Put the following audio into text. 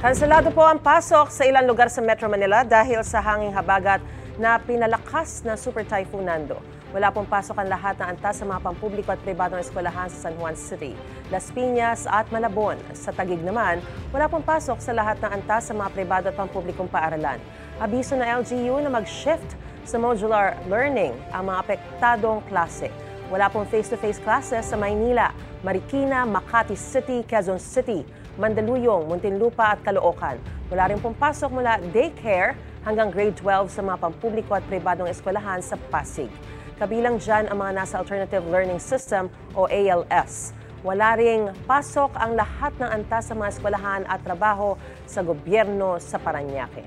Kanselado po ang pasok sa ilang lugar sa Metro Manila dahil sa hanging habagat na pinalakas na Super Typhoon Nando. Wala pong pasok ang lahat ng antas sa mga pampubliko at pribadong eskwelahan sa San Juan City, Las Piñas at Malabon. Sa Taguig naman, wala pong pasok sa lahat ng antas sa mga pribado at pampublikong paaralan. Abiso na LGU na mag-shift sa modular learning ang mga apektadong klase. Wala pong face-to-face classes sa Maynila, Marikina, Makati City, Quezon City, Mandaluyong, Muntinlupa at Caloocan. Wala rin pong pasok mula daycare hanggang grade 12 sa mga pampubliko at pribadong eskwelahan sa Pasig. Kabilang dyan ang mga nasa Alternative Learning System o ALS. Wala ring pasok ang lahat ng antas sa mga eskwelahan at trabaho sa gobyerno sa Parañaque.